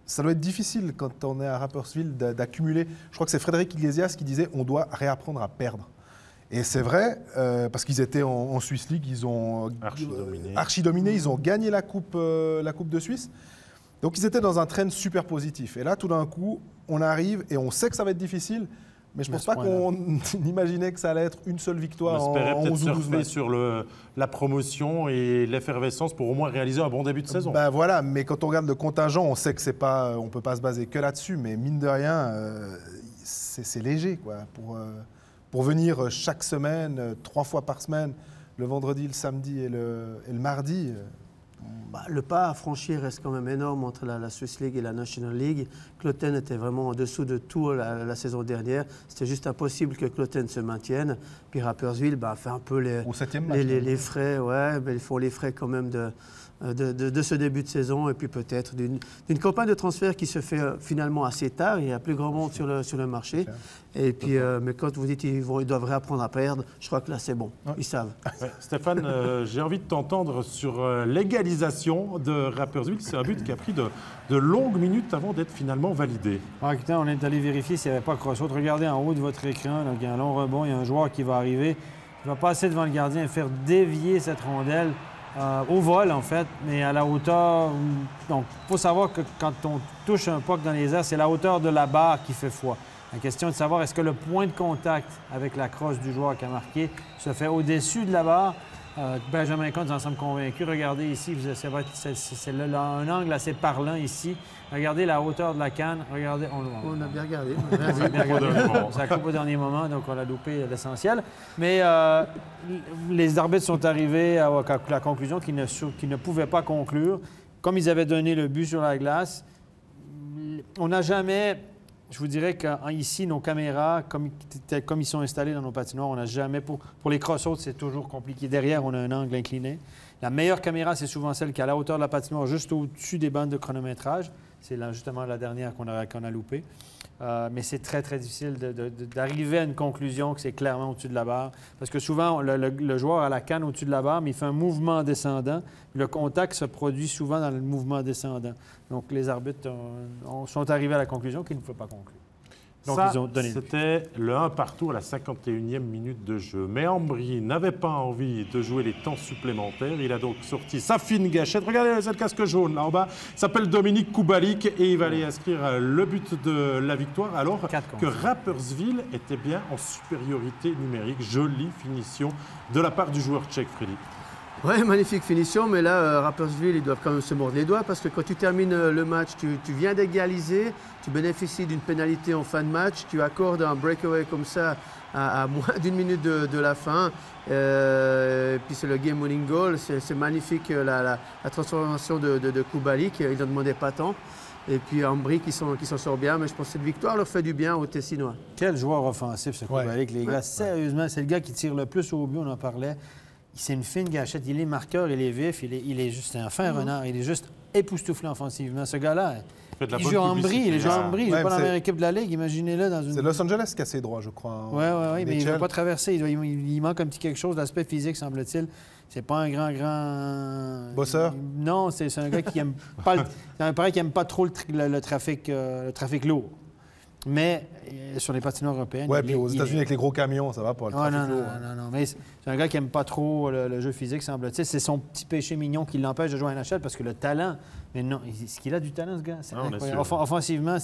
ça doit être difficile quand on est à Rapperswil d'accumuler. Je crois que c'est Frédéric Iglesias qui disait on doit réapprendre à perdre. Et c'est vrai, parce qu'ils étaient en Swiss League, ils ont archi-dominé, ils ont gagné la coupe de Suisse. Donc ils étaient dans un trend super positif. Et là, tout d'un coup, on arrive et on sait que ça va être difficile, mais je ne pense pas qu'on imaginait que ça allait être une seule victoire en 11 ou 12 matchs. On espérait peut-être surfer sur la promotion et l'effervescence pour au moins réaliser un bon début de saison. Ben voilà, mais quand on regarde le contingent, on sait que c'est pas, on ne peut pas se baser que là-dessus, mais mine de rien, c'est léger quoi, pour venir chaque semaine, 3 fois par semaine, le vendredi, le samedi et le mardi. Le pas à franchir reste quand même énorme entre la Swiss League et la National League. Cloten était vraiment en dessous de tout la saison dernière. C'était juste impossible que Cloten se maintienne. Puis Rapperswil fait un peu les frais. Ouais, mais ils font les frais quand même de ce début de saison et puis peut-être d'une campagne de transfert qui se fait finalement assez tard. Il n'y a plus grand monde sur le marché. Et puis, mais quand vous dites qu'ils doivent réapprendre à perdre, je crois que là, c'est bon. Ils savent. Ouais. Stéphane, j'ai envie de t'entendre sur l'égalisation de Rapperswil. C'est un but qui a pris de longues minutes avant d'être finalement validé. Écoutez, on est allé vérifier s'il n'y avait pas cross-out. Regardez en haut de votre écran, là, il y a un long rebond, il y a un joueur qui va arriver. Il va passer devant le gardien et faire dévier cette rondelle. Au vol, en fait, mais à la hauteur. Donc, il faut savoir que quand on touche un puck dans les airs, c'est la hauteur de la barre qui fait foi. La question est de savoir est-ce que le point de contact avec la crosse du joueur qui a marqué se fait au-dessus de la barre. Benjamin Cohn, nous en sommes convaincus. Regardez ici, c'est un angle assez parlant ici. Regardez la hauteur de la canne. Regardez, on a bien regardé. Ça coupe au dernier moment, donc on a loupé l'essentiel. Mais les arbitres sont arrivés à la conclusion qu'ils ne pouvaient pas conclure. Comme ils avaient donné le but sur la glace, on n'a jamais... Je vous dirais qu'ici, nos caméras, comme ils sont installés dans nos patinoires, on n'a jamais... Pour les cross-outs, c'est toujours compliqué. Derrière, on a un angle incliné. La meilleure caméra, c'est souvent celle qui est à la hauteur de la patinoire, juste au-dessus des bandes de chronométrage. C'est justement la dernière qu'on a loupée. Mais c'est très, très difficile d'arriver à une conclusion que c'est clairement au-dessus de la barre. Parce que souvent, le joueur a la canne au-dessus de la barre, mais il fait un mouvement descendant. Le contact se produit souvent dans le mouvement descendant. Donc, les arbitres sont arrivés à la conclusion qu'il ne faut pas conclure. Donc, c'était le 1 partout à la 51e minute de jeu. Mais Ambry n'avait pas envie de jouer les temps supplémentaires. Il a donc sorti sa fine gâchette. Regardez cette casque jaune là en bas. Il s'appelle Dominique Kubalik et il va aller inscrire le but de la victoire alors que Rapperswil était bien en supériorité numérique. Jolie finition de la part du joueur tchèque, Freddy. Ouais, magnifique finition, mais là, Rapperswil, ils doivent quand même se mordre les doigts parce que quand tu termines le match, tu viens d'égaliser, tu bénéficies d'une pénalité en fin de match, tu accordes un breakaway comme ça à moins d'une minute de la fin, et puis c'est le game winning goal, c'est magnifique la transformation de Kubalik, il n'en demandait pas tant. Et puis Ambry qui s'en sort bien, mais je pense que cette victoire leur fait du bien aux Tessinois. Quel joueur offensif ce Kubalik, les gars. Sérieusement, c'est le gars qui tire le plus au but, on en parlait. C'est une fine gâchette, il est marqueur, il est vif, il est juste un fin renard, il est juste époustouflant offensivement. Ce gars-là, il joue en Brie, il joue en Brie, il joue pas dans la meilleure équipe de la Ligue, imaginez-le dans une... C'est Los Angeles qui a ses droits, je crois. Oui, mais il ne va pas traverser, il manque un petit quelque chose, l'aspect physique, semble-t-il. C'est pas un grand... Bosseur? Non, c'est un gars qui aime pas... C'est un pareil qui n'aime pas trop le trafic lourd. Mais sur les patinoires européennes... Oui, puis aux États-Unis, avec les gros camions, ça va pas, le trafic lourd. Non. Mais c'est un gars qui n'aime pas trop le jeu physique, semble-t-il. C'est son petit péché mignon qui l'empêche de jouer à NHL parce que le talent... Mais non, est-ce qu'il a du talent, ce gars? C'est incroyable. Offensivement,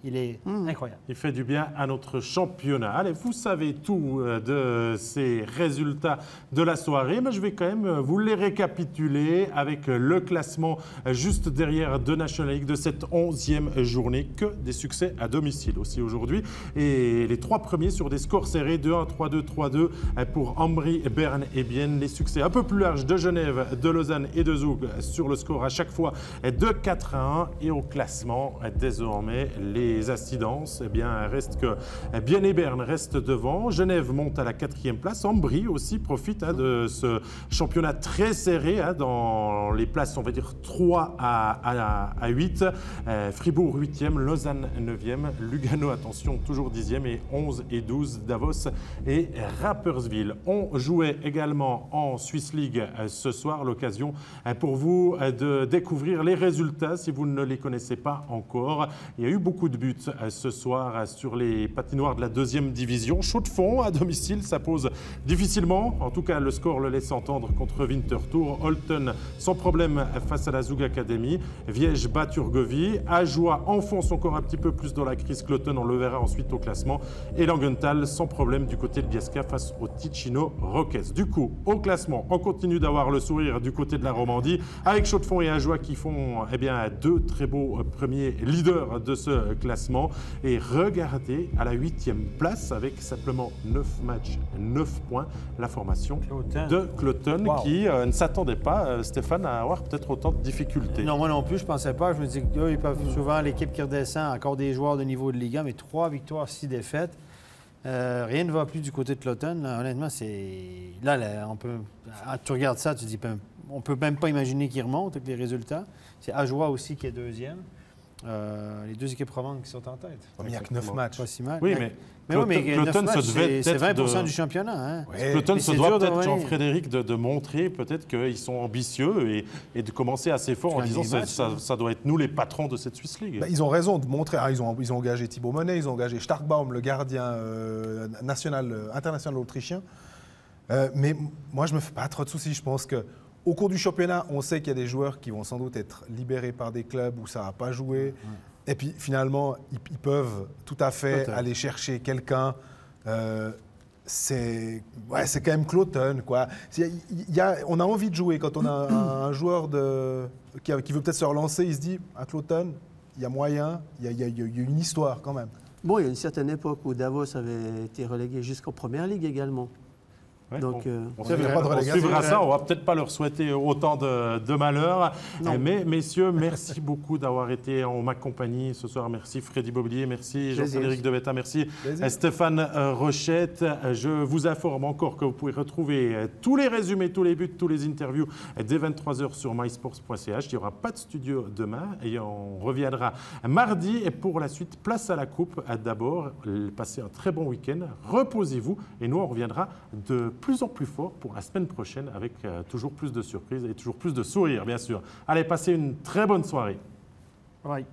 il est incroyable. Il fait du bien à notre championnat. Allez, vous savez tout de ces résultats de la soirée, mais je vais quand même vous les récapituler avec le classement juste derrière de National League de cette 11e journée. Que des succès à domicile aussi aujourd'hui. Et les 3 premiers sur des scores serrés, 2-1, 3-2, 3-2 pour Ambry, Berne et Bienne. Les succès un peu plus larges de Genève, de Lausanne et de Zug sur le score à chaque fois de 4-1. Et au classement, désormais, les incidences, restent que Bienne et Berne restent devant. Genève monte à la 4e place. Ambry aussi profite de ce championnat très serré dans les places, on va dire 3 à 8. Fribourg 8e, Lausanne 9e, Lugano, attention, toujours 10e et 11 et 12, Davos et Rapperswil. On jouait également en Swiss League ce soir, l'occasion pour vous de découvrir les résultats si vous ne les connaissez pas encore. Il y a eu beaucoup de buts ce soir sur les patinoires de la 2e division. Chaud de fond à domicile, ça pose difficilement. En tout cas, le score le laisse entendre contre Winterthur. Holton sans problème face à la Zug Academy. Viège bat Turgovie. Ajoie enfonce encore un petit peu plus dans la crise. Cloton, on le verra ensuite au classement. Et Langenthal sans problème du côté de Biesca face au Ticino Roques. Du coup, au classement, on continue d'avoir le sourire du côté de la Romandie avec Chaud de fond et Ajoie qui font 2 très beaux premiers leaders de ce classement. Et regardez à la 8e place avec simplement 9 matchs, 9 points, la formation de Cloton qui ne s'attendait pas, Stéphane, à avoir peut-être autant de difficultés. Non, moi non plus, je ne pensais pas. Je me dis qu'ils peuvent souvent, l'équipe qui redescend, encore des joueurs de niveau de Liga, mais 3 victoires, 6 défaites. Rien ne va plus du côté de Cloton. Honnêtement, c'est... Là, on peut... Tu regardes ça, tu dis... On ne peut même pas imaginer qu'ils remontent avec les résultats. C'est Ajoie aussi qui est 2e. Les 2 équipes romandes qui sont en tête. Il n'y a que 9 matchs. Pas si mal. Oui, mais Cloton se devait c'est 20% de... du championnat. Hein? Ouais. Cloton se doit peut-être, Jean-Frédéric, de montrer peut-être qu'ils sont ambitieux et de commencer assez fort en disant ça doit être nous les patrons de cette Swiss League. Ils ont raison de montrer. Ils ont engagé Thibaut Monet, ils ont engagé Starkbaum, le gardien international autrichien. Mais moi, je ne me fais pas trop de soucis. Je pense que au cours du championnat, on sait qu'il y a des joueurs qui vont sans doute être libérés par des clubs où ça n'a pas joué. Et puis finalement, ils peuvent tout à fait aller chercher quelqu'un. C'est quand même Cloton, quoi. On a envie de jouer quand on a un joueur qui veut peut-être se relancer. Il se dit, à Cloton, il y a moyen, il y a une histoire quand même. Bon, il y a une certaine époque où Davos avait été relégué jusqu'en première ligue également. Ouais, donc, on suivra ça, on va peut-être pas leur souhaiter autant de malheur. Mais messieurs, merci beaucoup d'avoir été en ma compagnie ce soir. Merci Freddy Boblier, merci Jean-Frédéric Devetta, merci Stéphane Rochette. Je vous informe encore que vous pouvez retrouver tous les résumés, tous les buts, tous les interviews dès 23h sur mysports.ch. Il n'y aura pas de studio demain et on reviendra mardi. Et pour la suite, place à la coupe. D'abord, passez un très bon week-end, reposez-vous et nous on reviendra de plus en plus fort pour la semaine prochaine avec toujours plus de surprises et toujours plus de sourires, bien sûr. Allez, passez une très bonne soirée. Bye.